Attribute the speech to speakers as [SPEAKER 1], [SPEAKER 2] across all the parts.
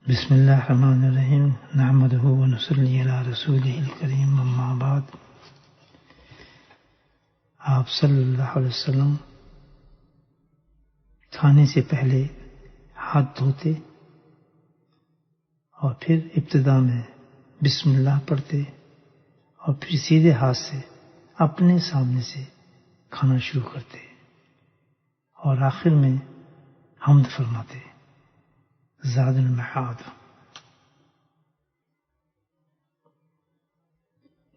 [SPEAKER 1] بسم اللہ الرحمن الرحیم نحمدہ ونصلی علی رسولہ الکریم اما بعد۔ آپ صلی اللہ علیہ وسلم کھانے سے پہلے ہاتھ دھوتے اور پھر ابتدا میں بسم اللہ پڑھتے اور پھر سیدھے ہاتھ سے اپنے سامنے سے کھانا شروع کرتے اور آخر میں حمد فرماتے۔ زاد المعاد۔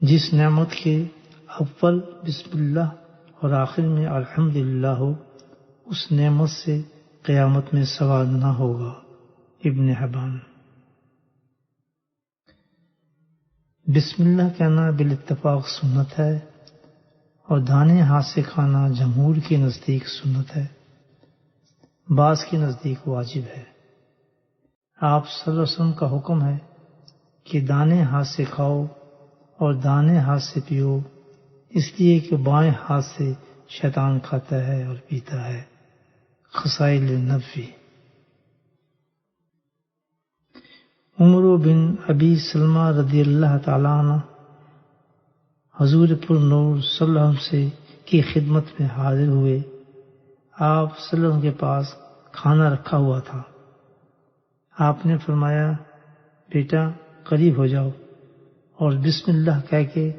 [SPEAKER 1] جس نعمت کے اول بسم اللہ اور آخر میں الحمدللہ ہو، اس نعمت سے قیامت میں سوال نہ ہوگا۔ ابن حبان۔ بسم اللہ کہنا بالاتفاق سنت ہے اور دانے ہاتھ سے کھانا جمہور کے نزدیک سنت ہے، بعض کے نزدیک واجب ہے۔ آپ صلی اللہ علیہ وسلم کا حکم ہے کہ دانے ہاتھ سے کھاؤ اور دانے ہاتھ سے پیو، اس لیے کہ بائیں ہاتھ سے شیطان کھاتا ہے اور پیتا ہے۔ خصائل نبوی۔ عمر بن ابی سلمہ رضی اللہ تعالیٰ عنہ حضور پر نور صلی اللہ علیہ وسلم کی خدمت میں حاضر ہوئے۔ آپ صلی اللہ علیہ وسلم کے پاس کھانا رکھا ہوا تھا۔ آپ نے فرمایا، بیٹا قریب ہو جاؤ اور بسم اللہ کہہ کے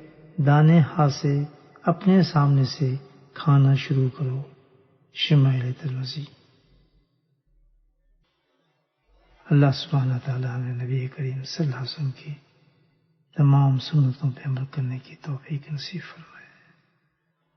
[SPEAKER 1] دانے ہاتھ سے اپنے سامنے سے کھانا شروع کرو۔ شمائل ترمذی۔ اللہ سبحانہ تعالیٰ نے نبی کریم صلی اللہ علیہ وسلم کی تمام سنتوں پہ عمل کرنے کی توفیق نصیب فرمائے۔